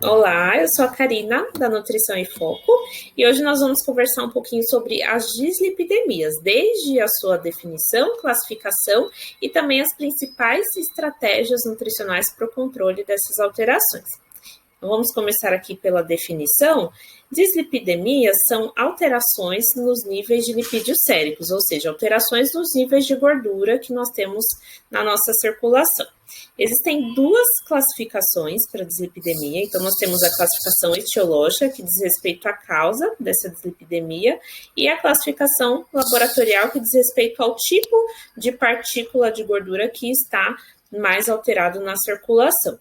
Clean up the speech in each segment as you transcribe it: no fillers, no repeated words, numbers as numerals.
Olá, eu sou a Karina, da Nutrição em Foco, e hoje nós vamos conversar um pouquinho sobre as dislipidemias, desde a sua definição, classificação e também as principais estratégias nutricionais para o controle dessas alterações. Então, vamos começar aqui pela definição. Dislipidemias são alterações nos níveis de lipídios séricos, ou seja, alterações nos níveis de gordura que nós temos na nossa circulação. Existem duas classificações para dislipidemia. Então, nós temos a classificação etiológica, que diz respeito à causa dessa dislipidemia, e a classificação laboratorial, que diz respeito ao tipo de partícula de gordura que está mais alterado na circulação.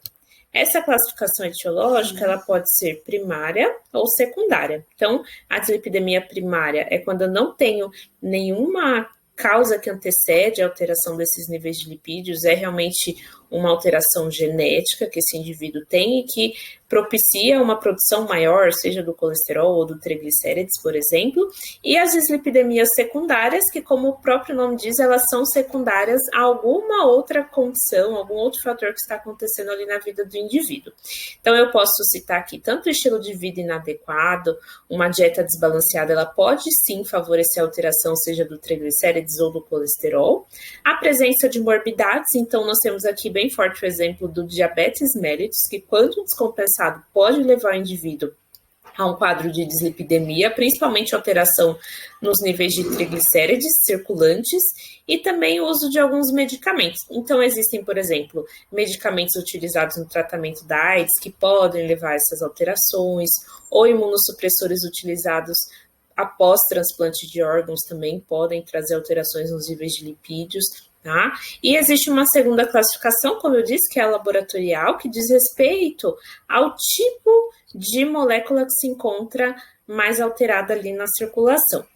Essa classificação etiológica, ela pode ser primária ou secundária. Então, a dislipidemia primária é quando eu não tenho nenhuma causa que antecede a alteração desses níveis de lipídios, é realmente uma alteração genética que esse indivíduo tem e que propicia uma produção maior, seja do colesterol ou do triglicérides, por exemplo, e as dislipidemias secundárias, que como o próprio nome diz, elas são secundárias a alguma outra condição, algum outro fator que está acontecendo ali na vida do indivíduo. Então, eu posso citar aqui tanto o estilo de vida inadequado, uma dieta desbalanceada, ela pode sim favorecer a alteração, seja do triglicérides ou do colesterol, a presença de morbidades, então nós temos aqui bem forte o exemplo do diabetes mellitus, que quando descompensado pode levar o indivíduo a um quadro de dislipidemia, principalmente alteração nos níveis de triglicérides circulantes e também o uso de alguns medicamentos. Então, existem, por exemplo, medicamentos utilizados no tratamento da AIDS que podem levar a essas alterações, ou imunossupressores utilizados após transplante de órgãos também podem trazer alterações nos níveis de lipídios. Tá? E existe uma segunda classificação, como eu disse, que é a laboratorial, que diz respeito ao tipo de molécula que se encontra mais alterada ali na circulação.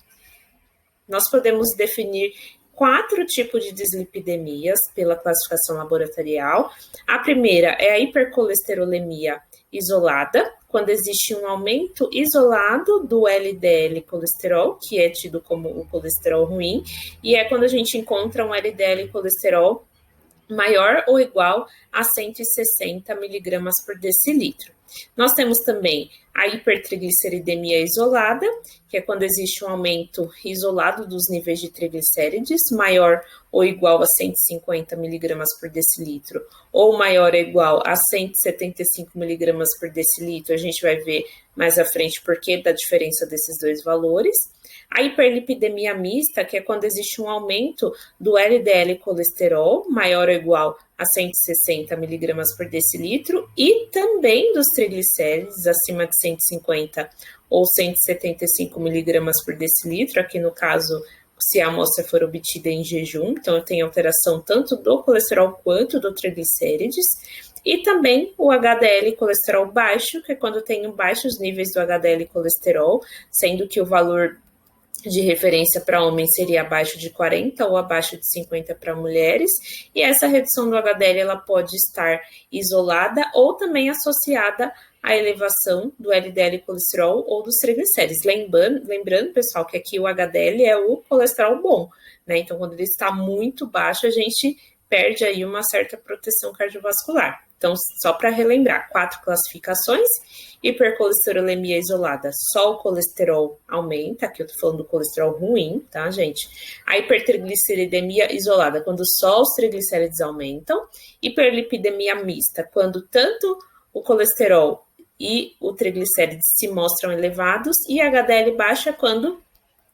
Nós podemos definir 4 tipos de dislipidemias pela classificação laboratorial. A primeira é a hipercolesterolemia isolada, quando existe um aumento isolado do LDL colesterol, que é tido como o colesterol ruim, e é quando a gente encontra um LDL colesterol maior ou igual a 160 miligramas por decilitro. Nós temos também a hipertrigliceridemia isolada, que é quando existe um aumento isolado dos níveis de triglicérides, maior ou igual a 150 miligramas por decilitro, ou maior ou igual a 175 miligramas por decilitro. A gente vai ver mais à frente por que da diferença desses dois valores. A hiperlipidemia mista, que é quando existe um aumento do LDL colesterol, maior ou igual a 160 miligramas por decilitro, e também dos triglicérides acima de 150 ou 175 miligramas por decilitro, aqui no caso, se a amostra for obtida em jejum, então eu tenho alteração tanto do colesterol quanto do triglicérides, e também o HDL colesterol baixo, que é quando eu tenho baixos níveis do HDL colesterol, sendo que o valor de referência para homens seria abaixo de 40 ou abaixo de 50 para mulheres, e essa redução do HDL ela pode estar isolada ou também associada à elevação do LDL colesterol ou dos triglicérides. Lembrando, pessoal, que aqui o HDL é o colesterol bom, né? Então, quando ele está muito baixo, a gente perde aí uma certa proteção cardiovascular. Então, só para relembrar, 4 classificações: hipercolesterolemia isolada, só o colesterol aumenta, aqui eu tô falando do colesterol ruim, tá, gente? A hipertrigliceridemia isolada, quando só os triglicérides aumentam. Hiperlipidemia mista, quando tanto o colesterol e o triglicérides se mostram elevados, e HDL baixa, quando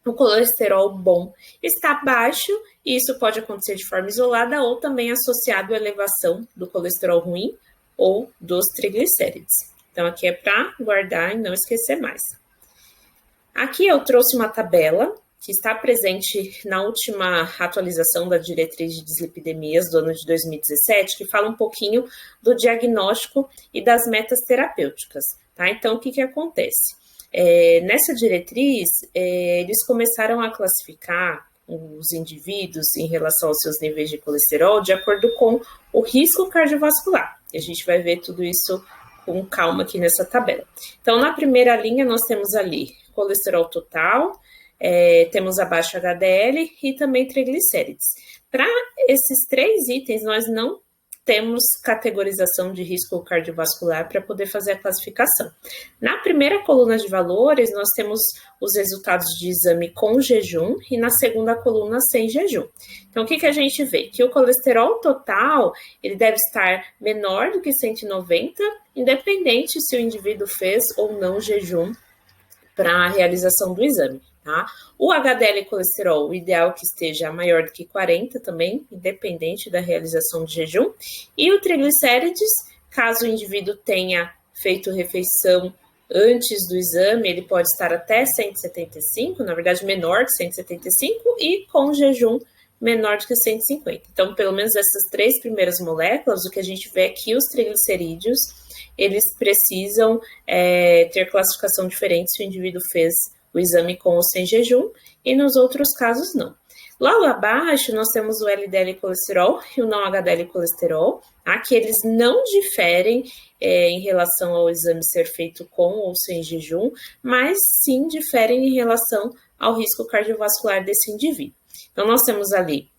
o colesterol bom está baixo, e isso pode acontecer de forma isolada ou também associado à elevação do colesterol ruim ou dos triglicérides. Então, aqui é para guardar e não esquecer mais. Aqui eu trouxe uma tabela que está presente na última atualização da diretriz de dislipidemias do ano de 2017, que fala um pouquinho do diagnóstico e das metas terapêuticas. Tá? Então, o que acontece? Nessa diretriz, eles começaram a classificar os indivíduos em relação aos seus níveis de colesterol de acordo com o risco cardiovascular. E a gente vai ver tudo isso com calma aqui nessa tabela. Então, na primeira linha, nós temos ali colesterol total, temos abaixo HDL e também triglicérides. Para esses 3 itens, nós não temos categorização de risco cardiovascular para poder fazer a classificação. Na primeira coluna de valores, nós temos os resultados de exame com jejum e na segunda coluna sem jejum. Então, o que a gente vê? Que o colesterol total, ele deve estar menor do que 190, independente se o indivíduo fez ou não jejum para a realização do exame. Tá? O HDL colesterol, o ideal é que esteja maior do que 40 também, independente da realização de jejum. E o triglicérides, caso o indivíduo tenha feito refeição antes do exame, ele pode estar até 175, na verdade menor que 175, e com jejum menor do que 150. Então, pelo menos essas 3 primeiras moléculas, o que a gente vê é que os triglicerídeos, eles precisam ter classificação diferente se o indivíduo fez o exame com ou sem jejum, e nos outros casos não. Logo abaixo, nós temos o LDL colesterol e o não HDL colesterol, tá? Que eles não diferem em relação ao exame ser feito com ou sem jejum, mas sim diferem em relação ao risco cardiovascular desse indivíduo. Então, nós temos ali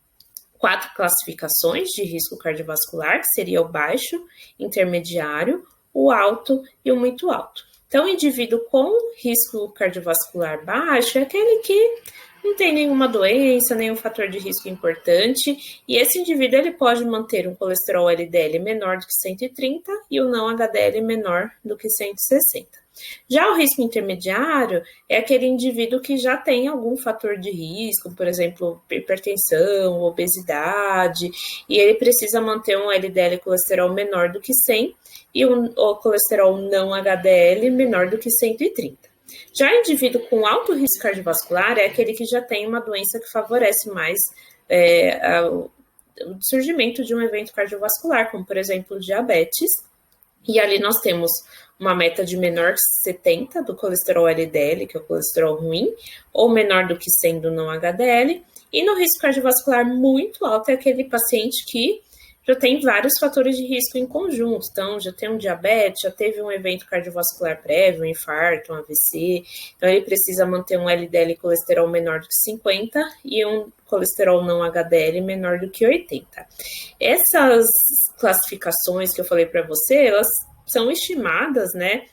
4 classificações de risco cardiovascular, que seria o baixo, intermediário, o alto e o muito alto. Então, o indivíduo com risco cardiovascular baixo é aquele que não tem nenhuma doença, nenhum fator de risco importante, e esse indivíduo ele pode manter um colesterol LDL menor do que 130 e o não HDL menor do que 160. Já o risco intermediário é aquele indivíduo que já tem algum fator de risco, por exemplo, hipertensão, obesidade, e ele precisa manter um LDL colesterol menor do que 100 e o colesterol não HDL menor do que 130. Já o indivíduo com alto risco cardiovascular é aquele que já tem uma doença que favorece mais o surgimento de um evento cardiovascular, como por exemplo o diabetes, e ali nós temos uma meta de menor que 70 do colesterol LDL, que é o colesterol ruim, ou menor do que 100 do não HDL, e no risco cardiovascular muito alto é aquele paciente que já tem vários fatores de risco em conjunto, então já tem um diabetes, já teve um evento cardiovascular prévio, um infarto, um AVC, então ele precisa manter um LDL colesterol menor do que 50 e um colesterol não HDL menor do que 80. Essas classificações que eu falei para você, elas são estimadas, né,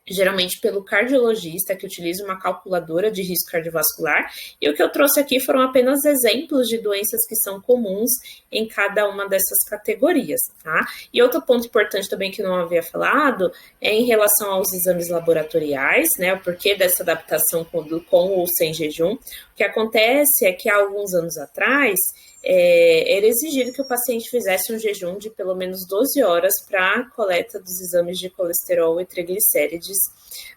geralmente pelo cardiologista, que utiliza uma calculadora de risco cardiovascular, e o que eu trouxe aqui foram apenas exemplos de doenças que são comuns em cada uma dessas categorias, tá? E outro ponto importante também que não havia falado é em relação aos exames laboratoriais, né, o porquê dessa adaptação com ou sem jejum. O que acontece é que há alguns anos atrás, era exigido que o paciente fizesse um jejum de pelo menos 12 horas para a coleta dos exames de colesterol e triglicérides,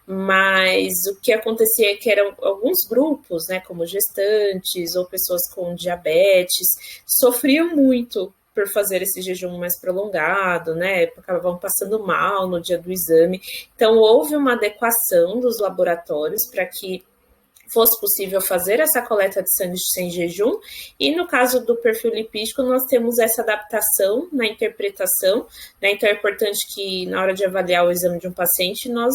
mas o que acontecia é que eram alguns grupos, né, como gestantes ou pessoas com diabetes, sofriam muito por fazer esse jejum mais prolongado, né, acabavam passando mal no dia do exame. Então, houve uma adequação dos laboratórios para que fosse possível fazer essa coleta de sangue sem jejum, e no caso do perfil lipídico, nós temos essa adaptação na interpretação, né? Então é importante que na hora de avaliar o exame de um paciente, nós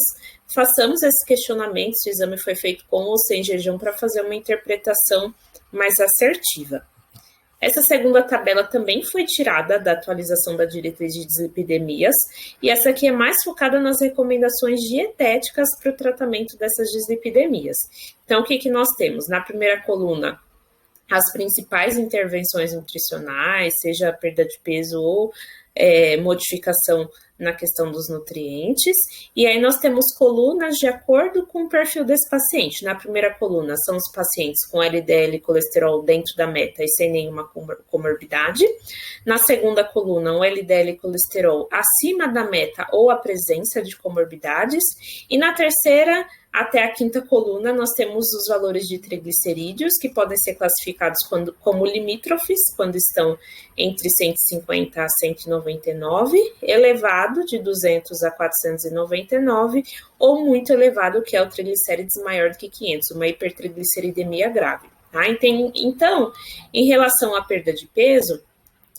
façamos esse questionamento se o exame foi feito com ou sem jejum para fazer uma interpretação mais assertiva. Essa segunda tabela também foi tirada da atualização da diretriz de dislipidemias, e essa aqui é mais focada nas recomendações dietéticas para o tratamento dessas dislipidemias. Então, o que nós temos? Na primeira coluna, as principais intervenções nutricionais, seja a perda de peso ou modificação na questão dos nutrientes, e aí nós temos colunas de acordo com o perfil desse paciente. Na primeira coluna são os pacientes com LDL e colesterol dentro da meta e sem nenhuma comorbidade. Na segunda coluna, o LDL e colesterol acima da meta ou a presença de comorbidades, e na terceira até a quinta coluna, nós temos os valores de triglicerídeos, que podem ser classificados como limítrofes, quando estão entre 150 a 199, elevado de 200 a 499, ou muito elevado, que é o triglicérides maior do que 500, uma hipertrigliceridemia grave. Tá? Então, em relação à perda de peso,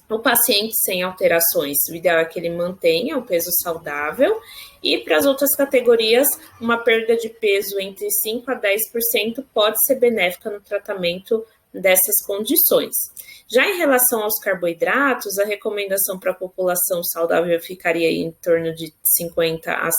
o paciente sem alterações, o ideal é que ele mantenha o peso saudável, e para as outras categorias, uma perda de peso entre 5% a 10% pode ser benéfica no tratamento dessas condições. Já em relação aos carboidratos, a recomendação para a população saudável ficaria em torno de 50% a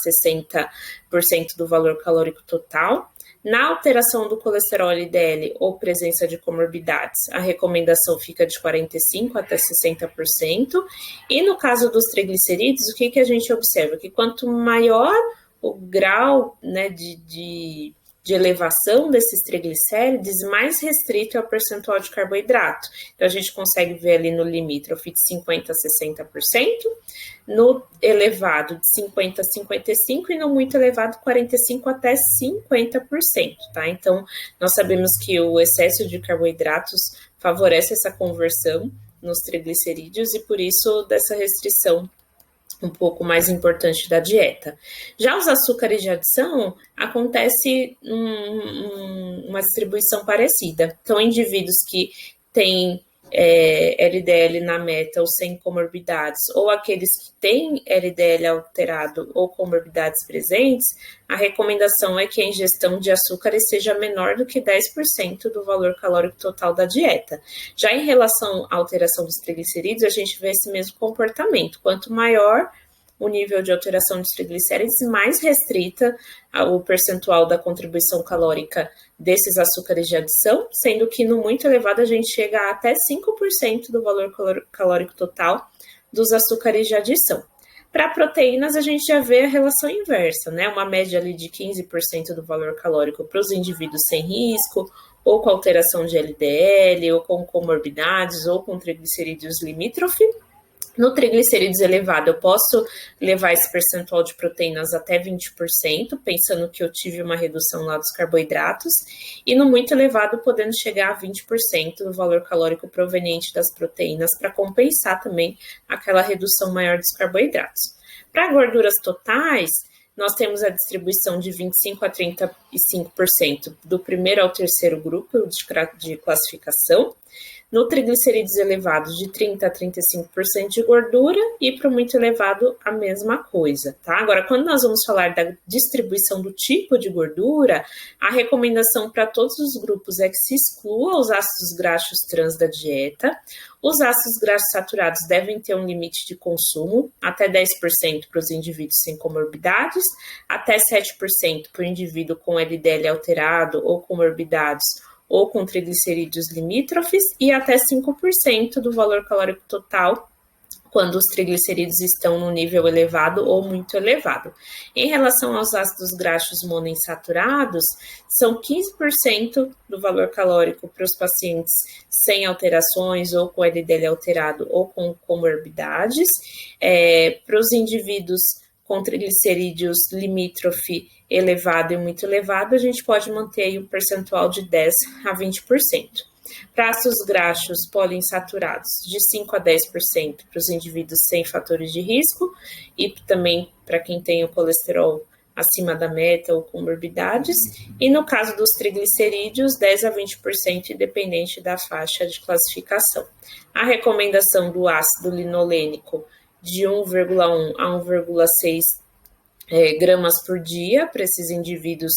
60% do valor calórico total. Na alteração do colesterol LDL ou presença de comorbidades, a recomendação fica de 45% até 60%. E no caso dos triglicerídeos, o que a gente observa? Que quanto maior o grau, né, de elevação desses triglicérides, mais restrito é o percentual de carboidrato. Então, a gente consegue ver ali no limítrofe de 50% a 60%, no elevado de 50% a 55% e no muito elevado 45% até 50%, tá? Então, nós sabemos que o excesso de carboidratos favorece essa conversão nos triglicerídeos e, por isso, dessa restrição um pouco mais importante da dieta. Já os açúcares de adição, acontece uma distribuição parecida. Então, indivíduos que têm LDL na meta ou sem comorbidades, ou aqueles que têm LDL alterado ou comorbidades presentes, a recomendação é que a ingestão de açúcares seja menor do que 10% do valor calórico total da dieta. Já em relação à alteração dos triglicerídeos, a gente vê esse mesmo comportamento. Quanto maior o nível de alteração dos triglicérides, mais restrita o percentual da contribuição calórica desses açúcares de adição, sendo que no muito elevado a gente chega a até 5% do valor calórico total dos açúcares de adição. Para proteínas, a gente já vê a relação inversa, né? Uma média ali de 15% do valor calórico para os indivíduos sem risco, ou com alteração de LDL, ou com comorbidades, ou com triglicerídeos limítrofe. No triglicerídeos elevado, eu posso levar esse percentual de proteínas até 20%, pensando que eu tive uma redução lá dos carboidratos, e no muito elevado, podendo chegar a 20% do valor calórico proveniente das proteínas, para compensar também aquela redução maior dos carboidratos. Para gorduras totais, nós temos a distribuição de 25% a 35% do primeiro ao terceiro grupo de classificação. No triglicerídeos elevados, de 30% a 35% de gordura, e para o muito elevado, a mesma coisa, tá? Agora, quando nós vamos falar da distribuição do tipo de gordura, a recomendação para todos os grupos é que se exclua os ácidos graxos trans da dieta. Os ácidos graxos saturados devem ter um limite de consumo, até 10% para os indivíduos sem comorbidades, até 7% para o indivíduo com LDL alterado ou comorbidades, ou com triglicerídeos limítrofes, e até 5% do valor calórico total quando os triglicerídeos estão no nível elevado ou muito elevado. Em relação aos ácidos graxos monoinsaturados, são 15% do valor calórico para os pacientes sem alterações, ou com LDL alterado, ou com comorbidades. Para os indivíduos com triglicerídeos limítrofe elevado e muito elevado, a gente pode manter aí um percentual de 10% a 20%. Para ácidos graxos poliinsaturados, de 5% a 10% para os indivíduos sem fatores de risco, e também para quem tem o colesterol acima da meta ou comorbidades, e no caso dos triglicerídeos, 10% a 20%, independente da faixa de classificação. A recomendação do ácido linolênico de 1,1 a 1,6 gramas por dia para esses indivíduos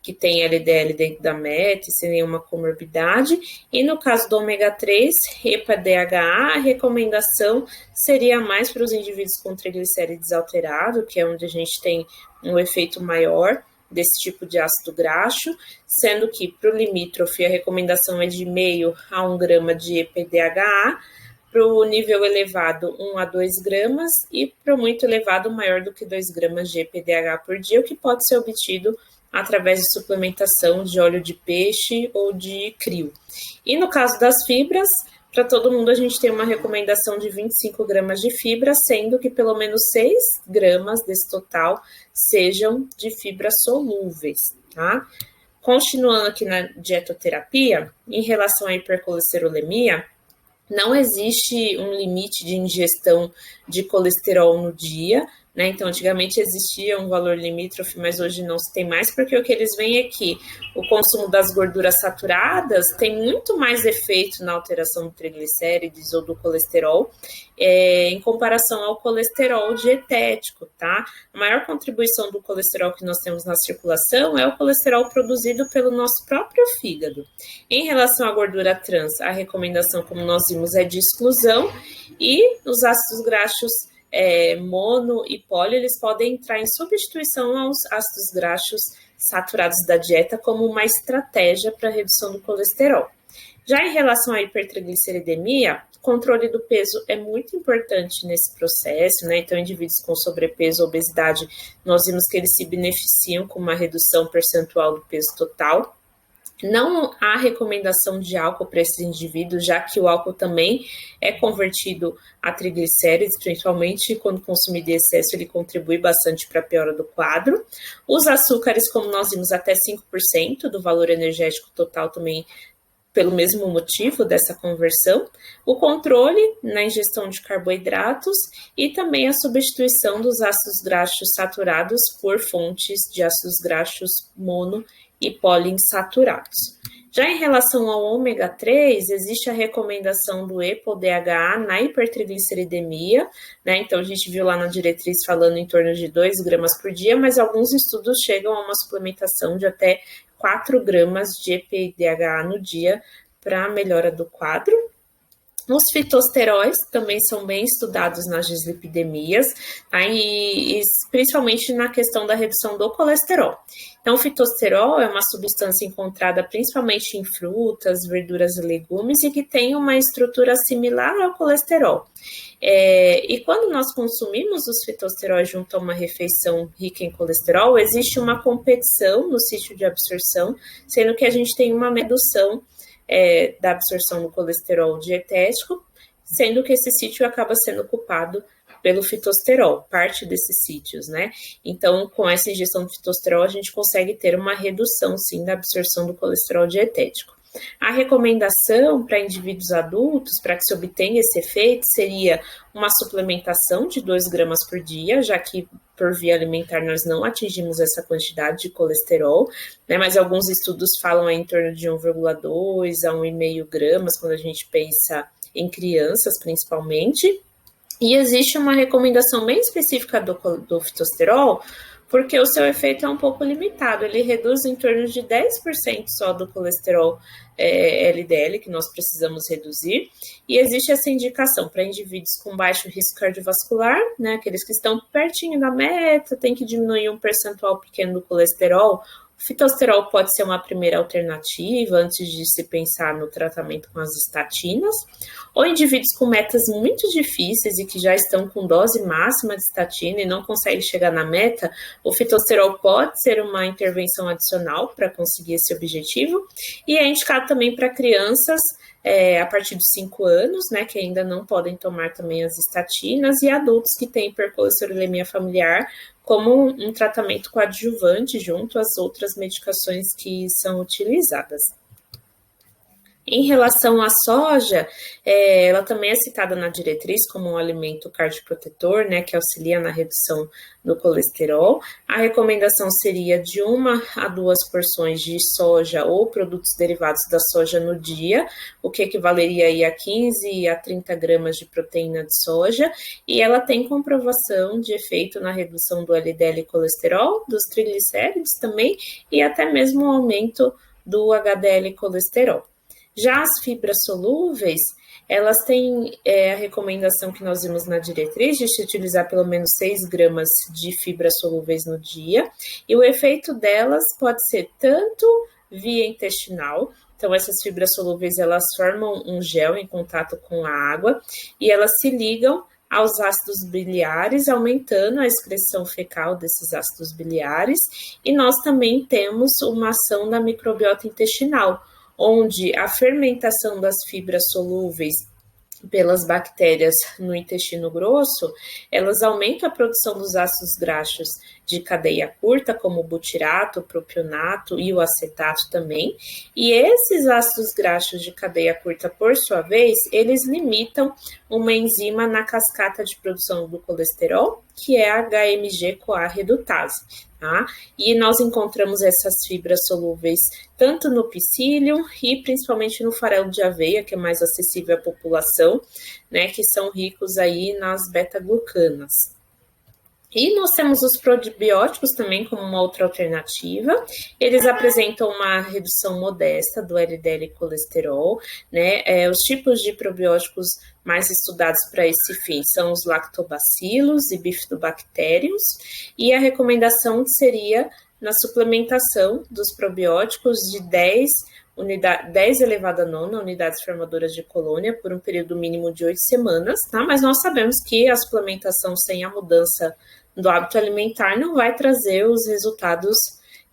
que têm LDL dentro da meta e sem nenhuma comorbidade. E no caso do ômega 3, EPA-DHA, a recomendação seria mais para os indivíduos com triglicérides alterado, que é onde a gente tem um efeito maior desse tipo de ácido graxo, sendo que para o limítrofe a recomendação é de 0,5 a 1 grama de EPA-DHA, para o nível elevado 1 a 2 gramas, e para o muito elevado maior do que 2 gramas de EPA-DHA por dia, o que pode ser obtido através de suplementação de óleo de peixe ou de crio. E no caso das fibras, para todo mundo a gente tem uma recomendação de 25 gramas de fibra, sendo que pelo menos 6 gramas desse total sejam de fibras solúveis, tá? Continuando aqui na dietoterapia, em relação à hipercolesterolemia, não existe um limite de ingestão de colesterol no dia, né? Então, antigamente existia um valor limítrofe, mas hoje não se tem mais, porque o que eles veem é que o consumo das gorduras saturadas tem muito mais efeito na alteração do triglicérides ou do colesterol, em comparação ao colesterol dietético, tá? A maior contribuição do colesterol que nós temos na circulação é o colesterol produzido pelo nosso próprio fígado. Em relação à gordura trans, a recomendação, como nós vimos, é de exclusão, e os ácidos graxos mono e poli, eles podem entrar em substituição aos ácidos graxos saturados da dieta como uma estratégia para a redução do colesterol. Já em relação à hipertrigliceridemia, o controle do peso é muito importante nesse processo, né? Então, indivíduos com sobrepeso ou obesidade, nós vimos que eles se beneficiam com uma redução percentual do peso total. Não há recomendação de álcool para esses indivíduos, já que o álcool também é convertido a triglicérides, principalmente quando consumido em excesso, ele contribui bastante para a piora do quadro. Os açúcares, como nós vimos, até 5% do valor energético total também, pelo mesmo motivo dessa conversão, o controle na ingestão de carboidratos e também a substituição dos ácidos graxos saturados por fontes de ácidos graxos mono e poliinsaturados. Já em relação ao ômega 3, existe a recomendação do EPO-DHA na hipertrigliceridemia, né? Então, a gente viu lá na diretriz falando em torno de 2 gramas por dia, mas alguns estudos chegam a uma suplementação de até 4 gramas de EPO-DHA no dia para a melhora do quadro. Os fitosteróis também são bem estudados nas dislipidemias, tá? E principalmente na questão da redução do colesterol. Então, o fitosterol é uma substância encontrada principalmente em frutas, verduras e legumes e que tem uma estrutura similar ao colesterol. E quando nós consumimos os fitosteróis junto a uma refeição rica em colesterol, existe uma competição no sítio de absorção, sendo que a gente tem uma redução da absorção do colesterol dietético, sendo que esse sítio acaba sendo ocupado pelo fitosterol, parte desses sítios, né? Então, com essa injeção de fitosterol, a gente consegue ter uma redução, sim, da absorção do colesterol dietético. A recomendação para indivíduos adultos, para que se obtenha esse efeito, seria uma suplementação de 2 gramas por dia, já que por via alimentar nós não atingimos essa quantidade de colesterol, né? Mas alguns estudos falam em torno de 1,2 a 1,5 gramas, quando a gente pensa em crianças, principalmente. E existe uma recomendação bem específica do fitosterol, porque o seu efeito é um pouco limitado, ele reduz em torno de 10% só do colesterol LDL, que nós precisamos reduzir, e existe essa indicação para indivíduos com baixo risco cardiovascular, né, aqueles que estão pertinho da meta, tem que diminuir um percentual pequeno do colesterol. O fitosterol pode ser uma primeira alternativa antes de se pensar no tratamento com as estatinas, ou indivíduos com metas muito difíceis e que já estão com dose máxima de estatina e não conseguem chegar na meta, o fitosterol pode ser uma intervenção adicional para conseguir esse objetivo, e é indicado também para crianças a partir dos 5 anos, né, que ainda não podem tomar também as estatinas, e adultos que têm hipercolesterolemia familiar, como um tratamento coadjuvante junto às outras medicações que são utilizadas. Em relação à soja, ela também é citada na diretriz como um alimento cardioprotetor, né, que auxilia na redução do colesterol. A recomendação seria de 1 a 2 porções de soja ou produtos derivados da soja no dia, o que equivaleria aí a 15 a 30 gramas de proteína de soja, e ela tem comprovação de efeito na redução do LDL colesterol, dos triglicérides também, e até mesmo o aumento do HDL colesterol. Já as fibras solúveis, elas têm a recomendação que nós vimos na diretriz de se utilizar pelo menos 6 gramas de fibras solúveis no dia, e o efeito delas pode ser tanto via intestinal, então essas fibras solúveis elas formam um gel em contato com a água, e elas se ligam aos ácidos biliares, aumentando a excreção fecal desses ácidos biliares, e nós também temos uma ação da microbiota intestinal, onde a fermentação das fibras solúveis pelas bactérias no intestino grosso, elas aumentam a produção dos ácidos graxos de cadeia curta, como o butirato, o propionato e o acetato também. E esses ácidos graxos de cadeia curta, por sua vez, eles limitam uma enzima na cascata de produção do colesterol, que é a HMG-CoA redutase. Tá? E nós encontramos essas fibras solúveis tanto no psyllium e principalmente no farelo de aveia, que é mais acessível à população, né, que são ricos aí nas beta-glucanas. E nós temos os probióticos também como uma outra alternativa. Eles apresentam uma redução modesta do LDL e colesterol, né? Os tipos de probióticos mais estudados para esse fim são os lactobacilos e bifidobactérios, e a recomendação seria na suplementação dos probióticos de 10 elevado a nona unidades formadoras de colônia por um período mínimo de 8 semanas, tá? Mas nós sabemos que a suplementação sem a mudança do hábito alimentar não vai trazer os resultados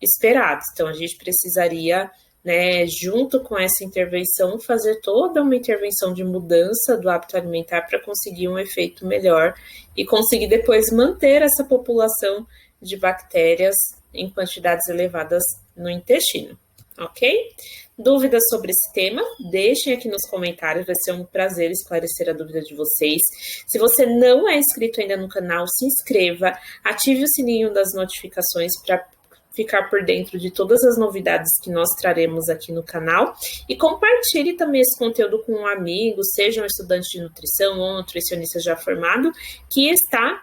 esperados. Então, a gente precisaria, né, junto com essa intervenção, fazer toda uma intervenção de mudança do hábito alimentar para conseguir um efeito melhor e conseguir depois manter essa população de bactérias em quantidades elevadas no intestino, ok? Dúvidas sobre esse tema? Deixem aqui nos comentários, vai ser um prazer esclarecer a dúvida de vocês. Se você não é inscrito ainda no canal, se inscreva, ative o sininho das notificações para ficar por dentro de todas as novidades que nós traremos aqui no canal e compartilhe também esse conteúdo com um amigo, seja um estudante de nutrição ou um nutricionista já formado, que está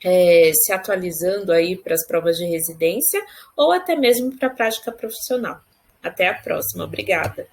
se atualizando aí para as provas de residência ou até mesmo para a prática profissional. Até a próxima. Obrigada.